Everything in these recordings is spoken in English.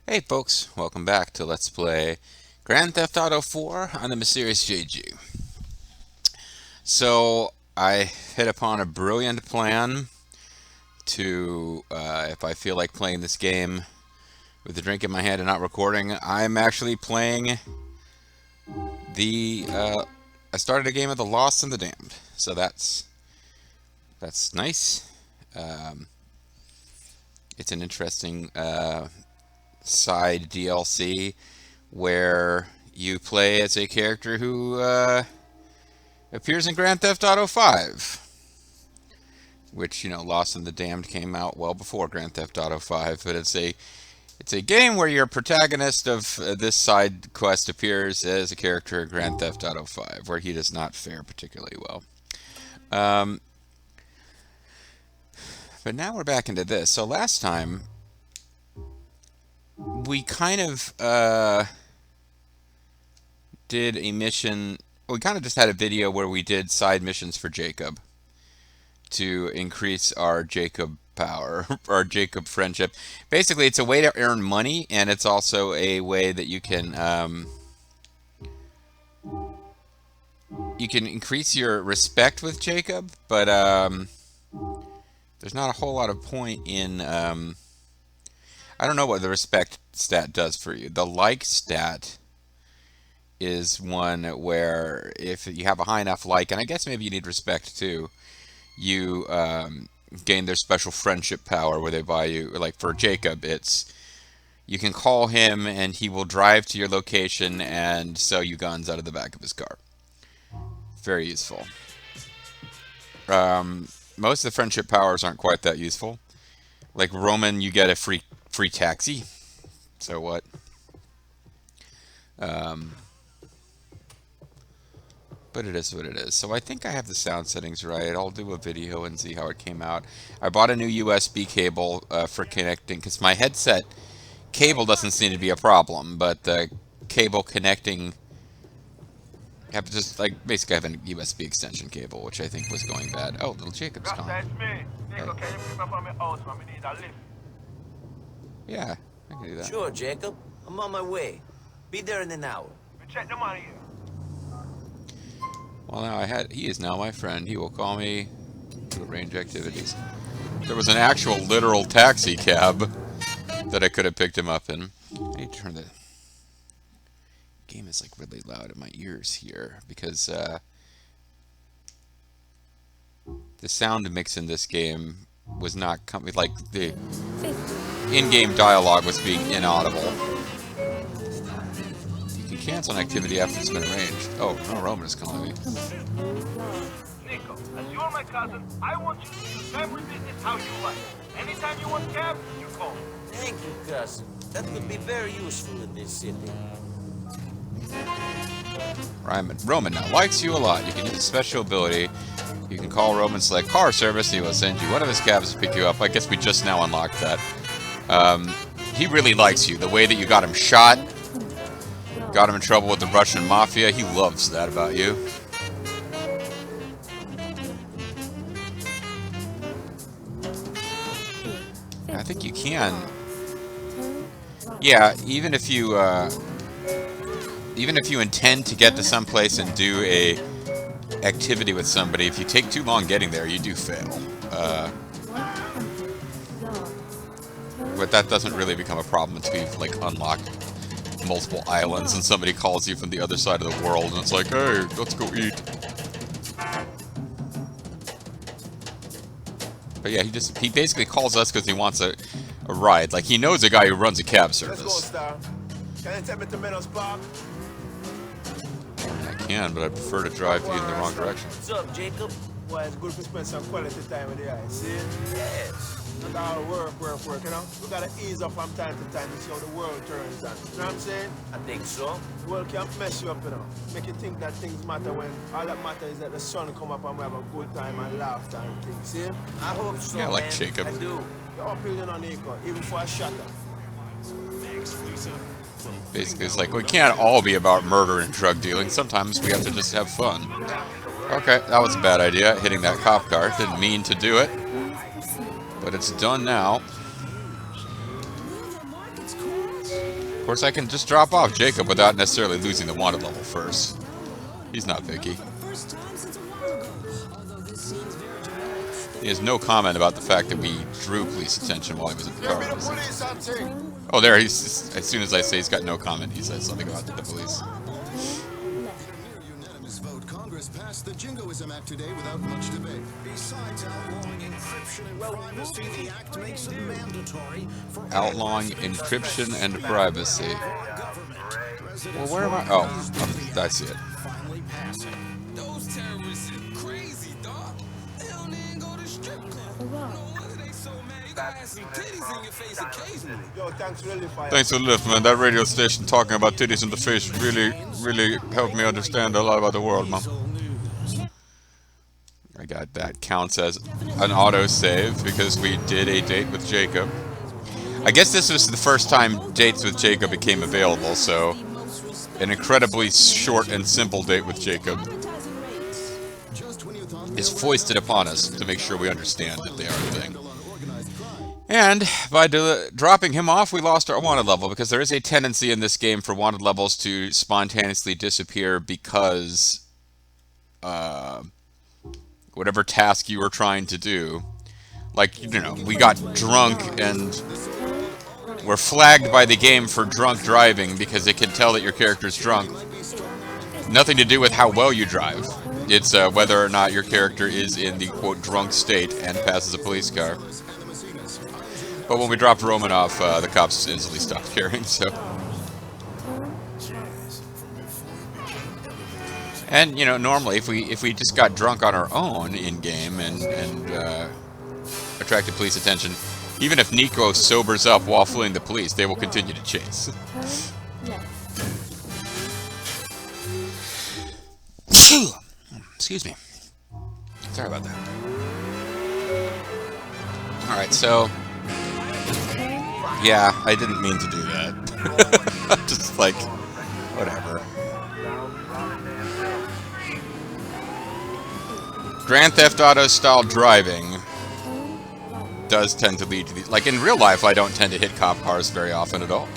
Hey folks, welcome back to Let's Play Grand Theft Auto 4 on the Mysterious JG. So, I hit upon a brilliant plan to, if I feel like playing this game with a drink in my hand and not recording, I'm actually playing I started a game of The Lost and the Damned. So that's nice. Um, it's an interesting, side DLC where you play as a character who appears in Grand Theft Auto 5, which, Lost and the Damned came out well before Grand Theft Auto 5, but it's a game where your protagonist of this side quest appears as a character in Grand Theft Auto 5, where he does not fare particularly well. Um, but now we're back into this. So last time we kind of did a mission. We kind of just had a video where we did side missions for Jacob to increase our Jacob power, our Jacob friendship. Basically, it's a way to earn money, and it's also a way that you can increase your respect with Jacob, but there's not a whole lot of point in I don't know what the respect stat does for you. The like stat is one where if you have a high enough like, and I guess maybe you need respect too, you gain their special friendship power where they buy you, like for Jacob, it's you can call him and he will drive to your location and sell you guns out of the back of his car. Very useful. Most of the friendship powers aren't quite that useful. Like Roman, you get a free taxi. So what? But it is what it is. So I think I have the sound settings right. I'll do a video and see how it came out. I bought a new USB cable for connecting, because my headset cable doesn't seem to be a problem, but the cable connecting, I have to just, like, basically have a USB extension cable, which I think was going bad. Oh, little Jacob's calling. Hey. Yeah, I can do that. Sure, Jacob. I'm on my way. Be there in an hour. Check the money. Well, now he is now my friend. He will call me to arrange activities. There was an actual literal taxi cab that I could have picked him up in. I need to turn the game is like really loud in my ears here because the sound mix in this game was not coming, like the in-game dialogue was being inaudible. You can cancel an activity after it's been arranged. Oh, no, Roman is calling me. Nico, as you're my cousin, I want you to use every business how you like. Anytime you want cab, you call me. Thank you, cousin. That could be very useful in this city. Roman now likes you a lot. You can use a special ability. You can call Roman, select car service, and he will send you one of his cabs to pick you up. I guess we just now unlocked that. He really likes you. The way that you got him shot, got him in trouble with the Russian mafia, he loves that about you. I think you can. Yeah, even if you intend to get to someplace and do a activity with somebody, if you take too long getting there, you do fail. But that doesn't really become a problem until you've like unlocked multiple islands and somebody calls you from the other side of the world and it's like, hey, let's go eat. But yeah, he basically calls us because he wants a ride. Like, he knows a guy who runs a cab service. Let's go, Star. Can you take me to Meadows Park? I can, but I prefer to drive you in the wrong direction. What's up, Jacob? Well, it's good to spend some quality time with the guys, see? Yes. Not all work, you know? We gotta ease up from time to time to see how the world turns on. You know what I'm saying? I think so. The world can't mess you up, you know? Make you think that things matter when all that matters is that the sun come up and we have a good time and laughter and things, see? I hope so, Yeah, like man. Jacob. I do. You're uphill, you know, Nico, even for a shutter. Basically, it's like, we can't all be about murder and drug dealing. Sometimes we have to just have fun. Okay, that was a bad idea, hitting that cop car. Didn't mean to do it. But it's done now. course, I can just drop off Jacob without necessarily losing the wanted level first. He's not picky. He has no comment about the fact that we drew police attention while he was in the car. Oh, there, he's as soon as I say he's got no comment, he says something about the police. Congress passed the Jingoism Act today without much debate. Besides outlawing encryption and privacy, the act makes it mandatory for outlawing encryption and privacy. Well, where am I? Oh, I see it. finally passing. Those terrorists are crazy, dog. They don't even go to strip club. No wonder they so mad. You gotta have some titties in your face occasionally. Yo, thanks really for Thanks for the lift, man. That radio station talking about titties in the face really helped me understand a lot about the world, man. I got that. Counts as an autosave because we did a date with Jacob. I guess this was the first time dates with Jacob became available, so an incredibly short and simple date with Jacob is foisted upon us to make sure we understand that they are a thing. And by dropping him off, we lost our wanted level, because there is a tendency in this game for wanted levels to spontaneously disappear because whatever task you were trying to do, like, you know, we got drunk and we're flagged by the game for drunk driving because it can tell that your character's drunk. Nothing to do with how well you drive. It's whether or not your character is in the, quote, drunk state and passes a police car. But when we dropped Roman off, the cops instantly stopped caring, so... And, you know, normally if we just got drunk on our own in-game and attracted police attention, even if Nico sobers up while fleeing the police, they will continue to chase. Excuse me. Sorry about that. Alright, so... Yeah, I didn't mean to do that. Just like, whatever. Grand Theft Auto style driving does tend to lead to these. Like in real life, I don't tend to hit cop cars very often at all.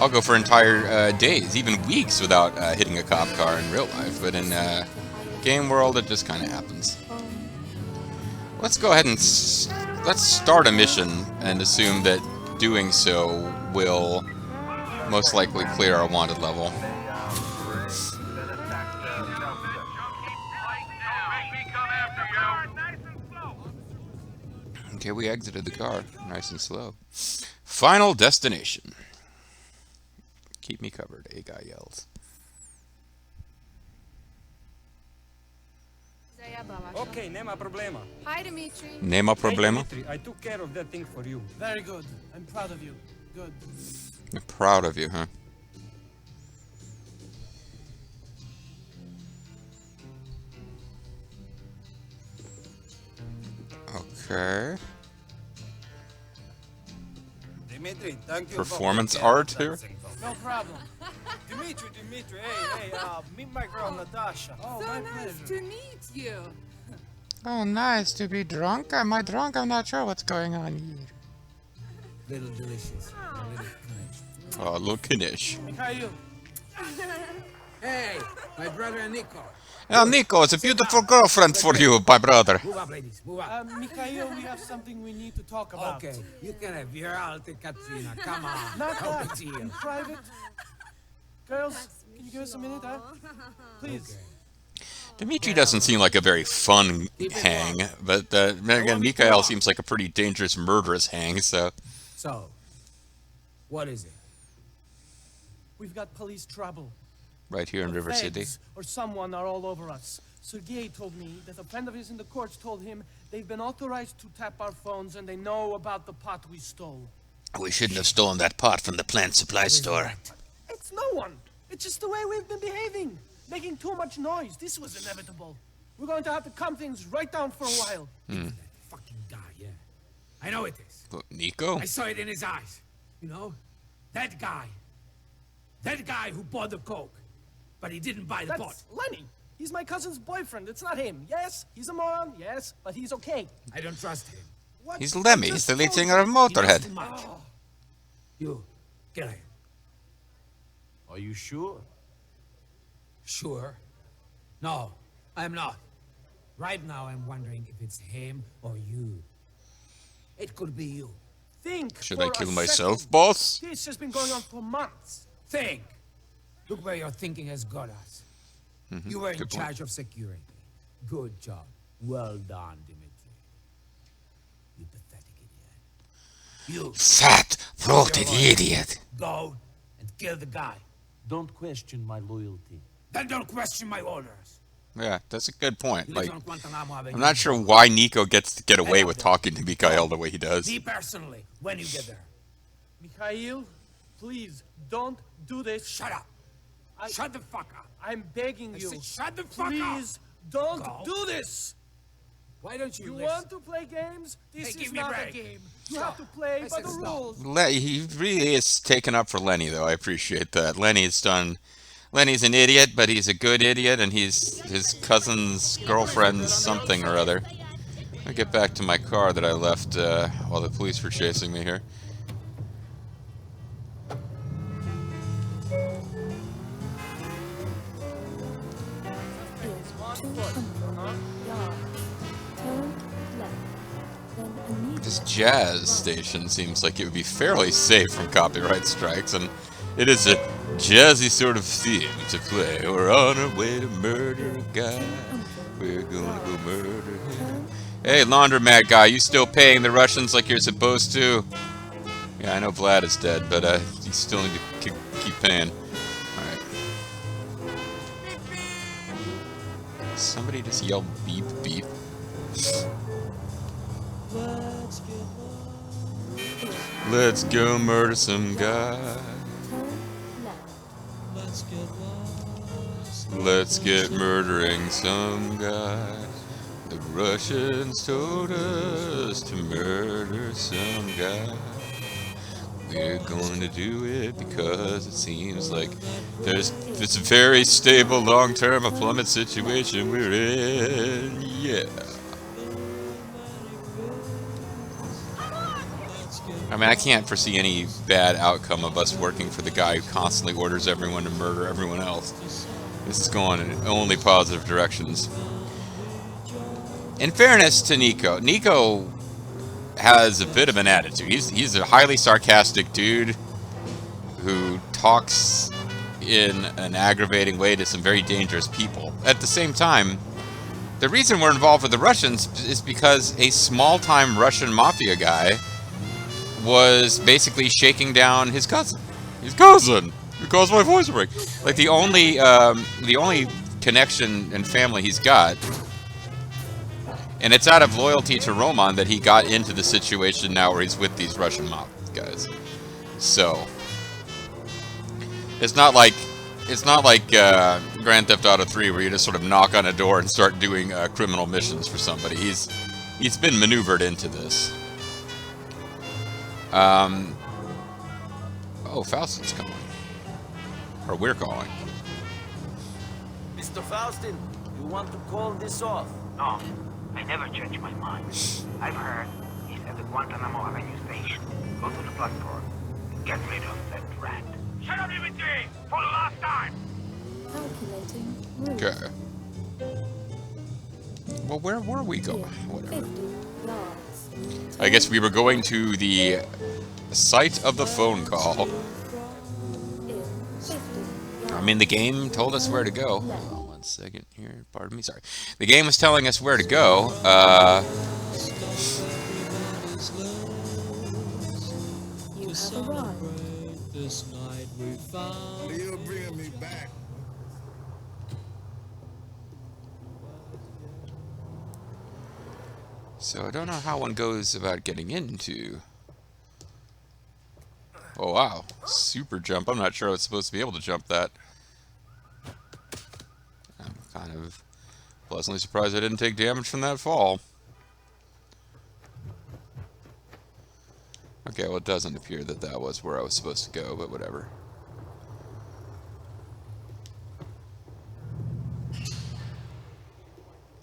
I'll go for entire days, even weeks, without hitting a cop car in real life. But in game world, it just kind of happens. Let's go ahead and let's start a mission and assume that doing so will most likely clear our wanted level. Okay, we exited the car, nice and slow. Final destination. Keep me covered, a guy yells. Okay, nema problema. Hi, Dimitri. Nema problema? Hey, Dimitri, I took care of that thing for you. Very good. I'm proud of you. Good. I'm proud of you, huh? Okay. Dimitri, thank you. Performance art here? No problem. Dimitri, hey, meet my girl Natasha. Oh, So my nice pleasure. to meet you. Oh, nice to be drunk. Am I drunk? I'm not sure what's going on here. Little delicious. Oh, a little knish. How are you? Hey, my brother Nico. Oh, Nico, it's a beautiful girlfriend for you, my brother. Move up, ladies, move up. Mikhail, we have something we need to talk about. Okay, you can have your alte Katrina. Come on. Not Help that. me see In you. private. Girls, can you give us a minute, huh? Please. Dimitri doesn't seem like a very fun hang, but again, Mikhail seems like a pretty dangerous, murderous hang, so... So, what is it? We've got police trouble. Right here in The River City. feds or someone are all over us. Sergei told me that a friend of his in the courts told him they've been authorized to tap our phones and they know about the pot we stole. We shouldn't have stolen that pot from the plant supply store. It's no one. It's just the way we've been behaving. Making too much noise. This was inevitable. We're going to have to calm things right down for a while. That fucking guy, yeah. I know it is. Nico? I saw it in his eyes. You know? That guy. That guy who bought the coke. But he didn't buy the pot. That's Lenny. He's my cousin's boyfriend. It's not him. Yes, he's a moron. Yes, but he's okay. I don't trust him. What? He's Lemmy. He's Just the lead told singer of He knows Motorhead. too much. You Get here. Are you sure? Sure. No, I'm not. Right now, I'm wondering if it's him or you. It could be you. Think Should for I kill a myself, second. boss? This has been going on for months. Think. Look where your thinking has got us. You were in Good point. charge of security. Good job. Well done, Dimitri. You pathetic idiot. You Fat-throated idiot. go and kill the guy. Don't question my loyalty. Then don't question my orders. Yeah, that's a good point. You Like, live on Guantanamo Avenue. I'm not sure why Nico gets to get away with talking to Mikhail the way he does. Me personally, when you get there. Mikhail, please don't do this. Shut up. Shut the fuck up. I'm begging I you. said shut the fuck up. Please don't Go. do this. Why don't you You listen? want to play games? This Hey, is give me a not a break. game. You Stop. have to play I by said the stop. rules. He really is taken up for Lenny, though. I appreciate that. Lenny's an idiot, but he's a good idiot, and he's his cousin's girlfriend's something or other. Let me get back to my car that I left while the police were chasing me here. This jazz station seems like it would be fairly safe from copyright strikes, and it is a jazzy sort of theme to play. We're on our way to murder a guy. We're gonna go murder him. Hey, laundromat guy, you still paying the Russians like you're supposed to? Yeah, I know Vlad is dead, but you still need to keep paying. Alright. Somebody just yelled beep beep. Let's go murder some guy. Let's get murdering some guy. The Russians told us to murder some guy. We're going to do it because it seems like there's this very stable long-term employment situation we're in. Yeah. I mean, I can't foresee any bad outcome of us working for the guy who constantly orders everyone to murder everyone else. This is going in only positive directions. In fairness to Nico, Nico has a bit of an attitude. He's a highly sarcastic dude who talks in an aggravating way to some very dangerous people. At the same time, the reason we're involved with the Russians is because a small-time Russian mafia guy was basically shaking down his cousin. His cousin! He caused my voice to break. Like, the only connection and family he's got, and it's out of loyalty to Roman that he got into the situation now where he's with these Russian mob guys. So, it's not like Grand Theft Auto 3 where you just sort of knock on a door and start doing criminal missions for somebody. He's been maneuvered into this. Oh, Faustin's coming. Or we're calling. Mr. Faustin, you want to call this off? No, I never change my mind. I've heard he's at the Guantanamo Avenue station. Go to the platform and get rid of that rat. Shut up, Dimitri! For the last time! Calculating route. Okay. Well, where were we going? Whatever. 50 yards. I guess we were going to the site of the phone call. In 50 I mean, the game told us where to go. Hold on 1 second here. Pardon me. Sorry. The game was telling us where to go. you have arrived. You're bringing me back. So I don't know how one goes about getting into. Oh wow, super jump. I'm not sure I was supposed to be able to jump that. I'm kind of pleasantly surprised I didn't take damage from that fall. Okay, well it doesn't appear that that was where I was supposed to go, but whatever.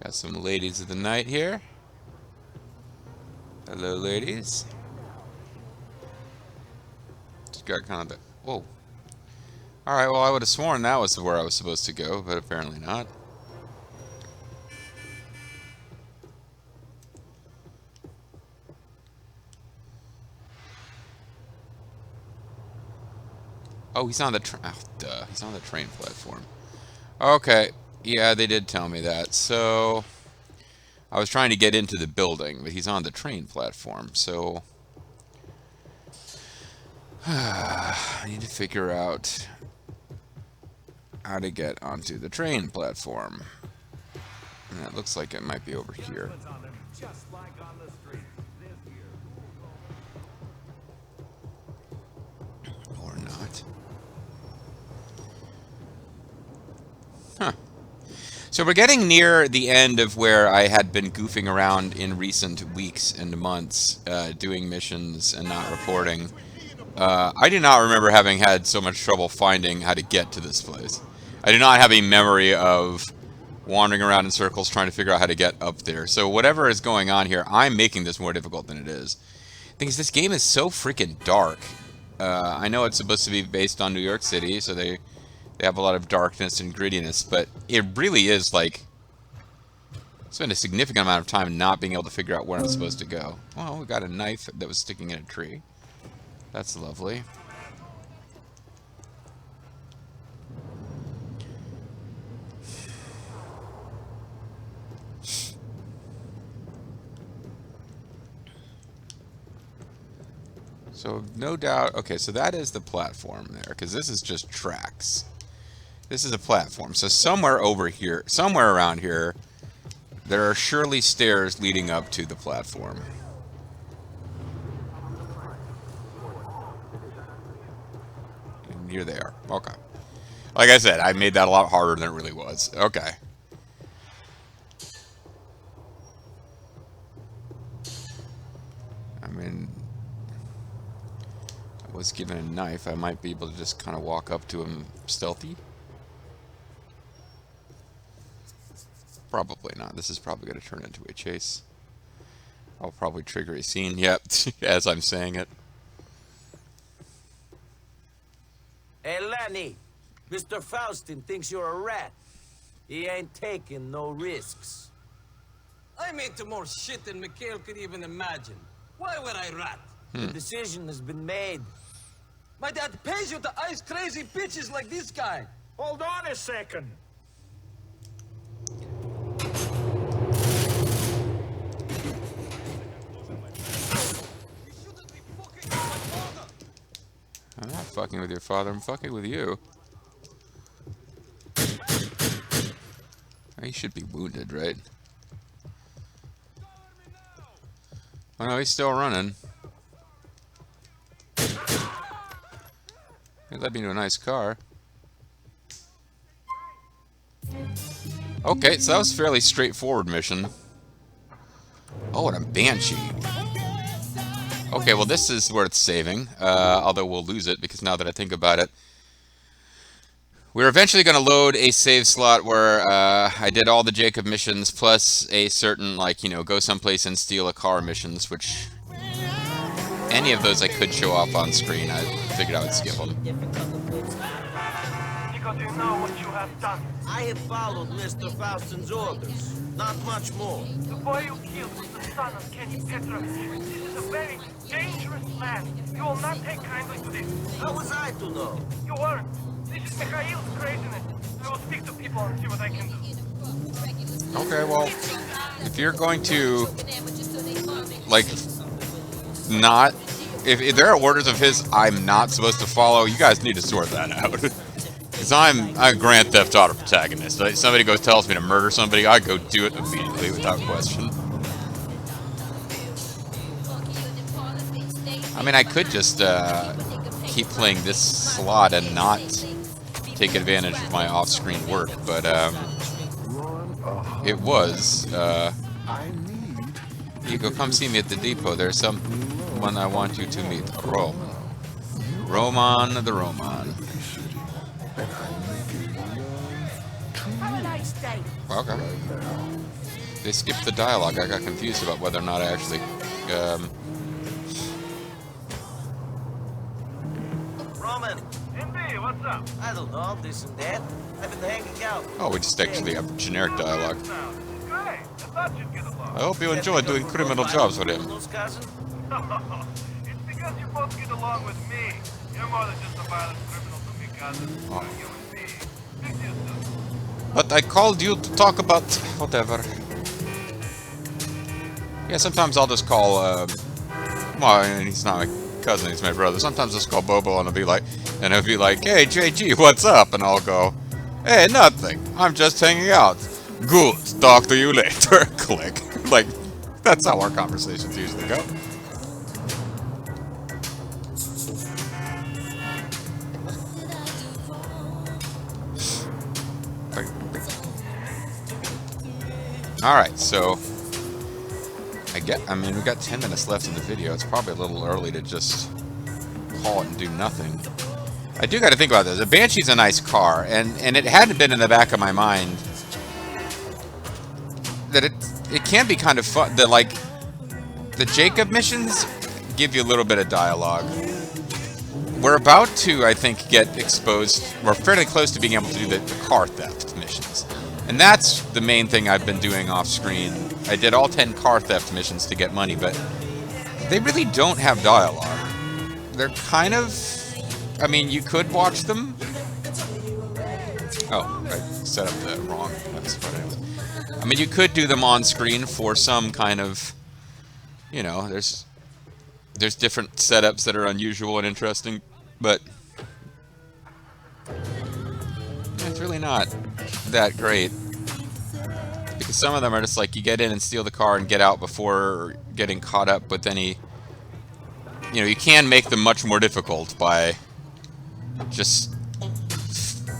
Got some ladies of the night here. Hello, ladies. just got kind of the... Whoa. Alright, well, I would have sworn that was where I was supposed to go, but apparently not. Oh, he's on the train. Oh, duh. He's on the train platform. Okay. Yeah, they did tell me that. So, I was trying to get into the building, but he's on the train platform. So, I need to figure out how to get onto the train platform. And it looks like it might be over here. Or not. Huh. So we're getting near the end of where I had been goofing around in recent weeks and months, doing missions and not reporting. I do not remember having had so much trouble finding how to get to this place. I do not have a memory of wandering around in circles trying to figure out how to get up there. So whatever is going on here, I'm making this more difficult than it is. The thing is, this game is so freaking dark. I know it's supposed to be based on New York City, so they have a lot of darkness and grittiness, but it really is like... spend a significant amount of time not being able to figure out where I'm supposed to go. Well, we got a knife that was sticking in a tree. That's lovely. So, no doubt... Okay, so that is the platform there, because this is just tracks. This is a platform. So somewhere over here, somewhere around here, there are surely stairs leading up to the platform. And here they are. Okay. Like I said, I made that a lot harder than it really was. Okay. I mean... was given a knife, I might be able to just kind of walk up to him stealthy. Probably not. This is probably going to turn into a chase. I'll probably trigger a scene, yep, as I'm saying it. Hey, Lenny. Mr. Faustin thinks you're a rat. He ain't taking no risks. I'm into more shit than Mikhail could even imagine. Why would I rat? The decision has been made. My dad pays you to ice crazy bitches like this guy. Hold on a second. I'm not fucking with your father, I'm fucking with you. He should be wounded, right? Oh no, he's still running. He led me to a nice car. Okay, so that was a fairly straightforward mission. Oh, and a Banshee. Okay, well this is worth saving, although we'll lose it, because now that I think about it, we're eventually going to load a save slot where I did all the Jacob missions, plus a certain, like, you know, go someplace and steal a car missions, which any of those I could show off on screen. I figured I would skip them. Nico, do you know what you have done? I have followed Mr. Faustin's orders. Not much more. The boy you killed was the son of Kenny Petrovich. This is a very dangerous man. You will not take kindly to this. How was I to know? You weren't. This is Mikhail's craziness. I will speak to people and see what I can do. Okay, well, if you're going to, like, not... If there are orders of his I'm not supposed to follow, you guys need to sort that out. Because I'm a Grand Theft Auto protagonist. If somebody tells me to murder somebody, I go do it immediately without question. I mean, I could just keep playing this slot and not take advantage of my off-screen work, but it was... Ego, come see me at the depot. There's someone I want you to meet. Roman. Roman the Roman. Okay. They skipped the dialogue. I got confused about whether or not I actually... Roman. MB, what's up? I don't know, this and that. I've been hanging out. Oh, we just actually have generic dialogue. Now, this is great. I thought you'd get along. I hope you enjoy doing criminal jobs with him. Those cousin? It's because you both get along with me. You're more than just a violent criminal to me, cousin. You're a human being. Speak to you soon. But I called you to talk about whatever. Yeah, sometimes I'll just call, well, and he's not my cousin, he's my brother. Sometimes I'll just call Bobo and he'll be like, hey, JG, what's up? And I'll go, hey, nothing. I'm just hanging out. Good. Talk to you later. Click. Like, that's how our conversations usually go. Alright, so I mean, we got 10 minutes left in the video. It's probably a little early to just call it and do nothing. I do got to think about this. The Banshee's a nice car, and it hadn't been in the back of my mind that it can be kind of fun. The Jacob missions give you a little bit of dialogue. We're about to, I think, get exposed. We're fairly close to being able to do the car theft missions. And that's the main thing I've been doing off screen. I did all 10 car theft missions to get money, but they really don't have dialogue. They're kind of... I mean, you could watch them. Oh, I set up the wrong... That's what it was. I mean, you could do them on screen for some kind of... You know, there's different setups that are unusual and interesting, but... It's really not that great. Because some of them are just like, you get in and steal the car and get out before getting caught up with any... You know, you can make them much more difficult by just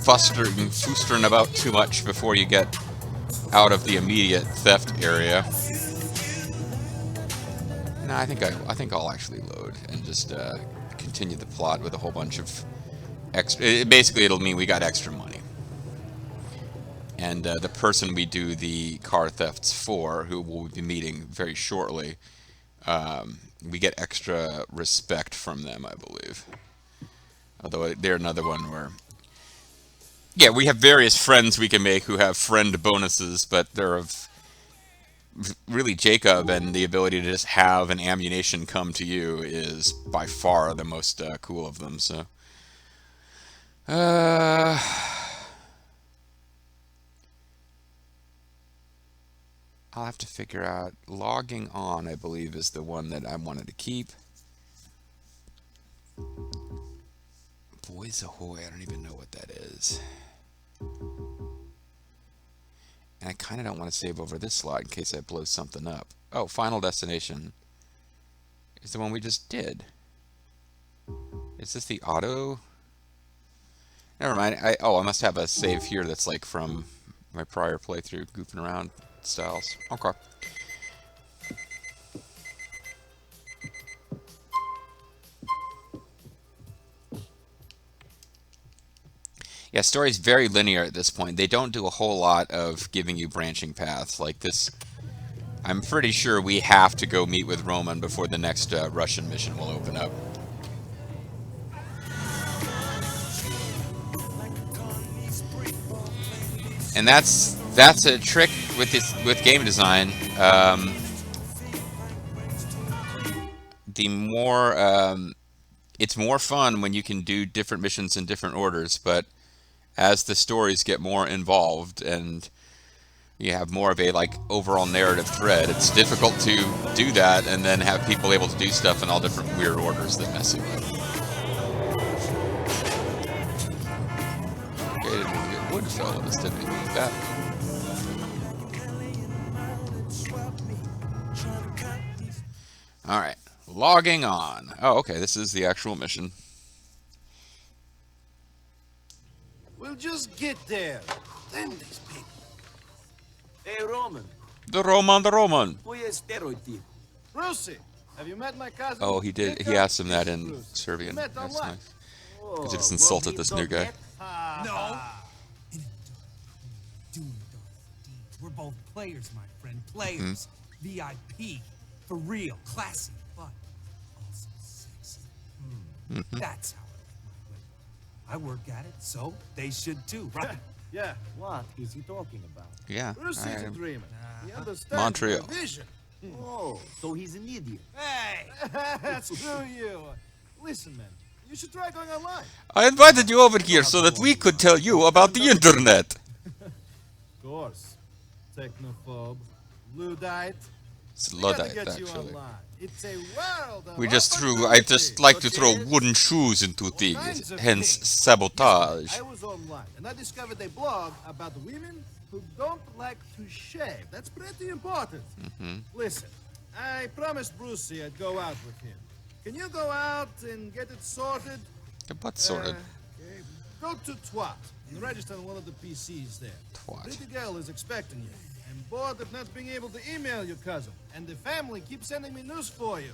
foostering about too much before you get out of the immediate theft area. No, I think I'll actually load and just continue the plot with a whole bunch of extra... Basically, it'll mean we got extra money. And the person we do the car thefts for, who we'll be meeting very shortly, we get extra respect from them, I believe. Although they're another one where... Yeah, we have various friends we can make who have friend bonuses, but they're of... Really, Jacob and the ability to just have an ammunition come to you is by far the most cool of them, so... I'll have to figure out. Logging on, I believe, is the one that I wanted to keep. Boys Ahoy, I don't even know what that is. And I kind of don't want to save over this slot in case I blow something up. Oh, Final Destination is the one we just did. Is this the auto? Never mind. I must have a save here that's like from my prior playthrough, goofing around styles. Okay. Yeah, story's very linear at this point. They don't do a whole lot of giving you branching paths like this. I'm pretty sure we have to go meet with Roman before the next Russian mission will open up. And that's a trick with game design. The more it's more fun when you can do different missions in different orders, but as the stories get more involved and you have more of a like overall narrative thread, it's difficult to do that and then have people able to do stuff in all different weird orders that mess you up. Okay, didn't even get wood fell. This didn't even do that. Alright, logging on. Oh, okay, this is the actual mission. We'll just get there. Then these people. Hey, Roman. The Roman. Who is steroid tip? Brucie, have you met my cousin? Oh, he did. He asked him that in Serbian. That's nice. Because he just insulted this new guy. No. We're both players, my friend. Players. VIP. For real. Classy. But also sexy. That's how I like my women. I work at it, so they should too, right? Yeah. What is he talking about? Yeah. Brucie's a dreamer. He understands Montreal. my vision. Oh, so he's an idiot. Hey! Screw you. Listen, man. You should try going online. I invited you over here so that we could tell you about the internet. Of course. Technophobe. Luddite. It's We gotta Luddite, get you actually. online. It's a world of We just threw. I just like to throw wooden shoes into things, hence sabotage. I was online and I discovered a blog about women who don't like to shave. That's pretty important. Listen, I promised Brucie I'd go out with him. Can you go out and get it sorted? The butt sorted. Okay. Go to Twat and register on one of the PCs there. Twat. Pretty girl is expecting you. I'm bored of not being able to email your cousin, and the family keeps sending me news for you.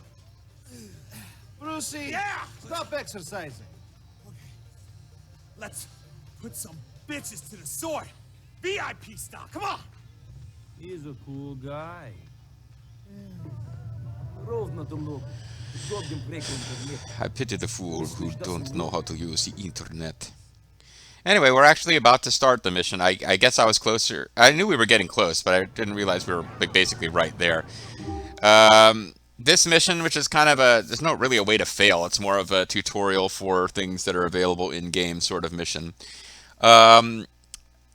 Brucie, stop exercising. Let's put some bitches to the sword. VIP style, come on! He's a cool guy. Ровно думал, удобен прекратить интернет. I pity the fool who don't know how to use the internet. Anyway, we're actually about to start the mission. I guess I was closer. I knew we were getting close, but I didn't realize we were basically right there. This mission, which is kind of there's not really a way to fail. It's more of a tutorial for things that are available in-game sort of mission.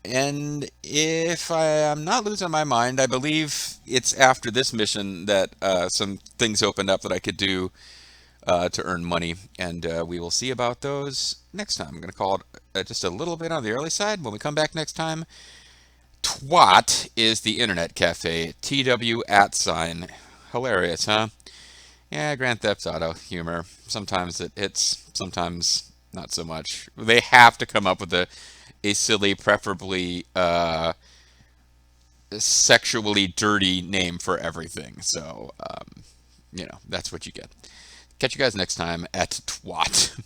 And if I am not losing my mind, I believe it's after this mission that some things opened up that I could do to earn money, and we will see about those next time. I'm going to call it just a little bit on the early side. When we come back next time, Twat is the internet cafe. TW @ sign. Hilarious, huh? Yeah, Grand Theft Auto humor. Sometimes it hits, sometimes not so much. They have to come up with a silly, preferably sexually dirty name for everything. So, that's what you get. Catch you guys next time at Twat.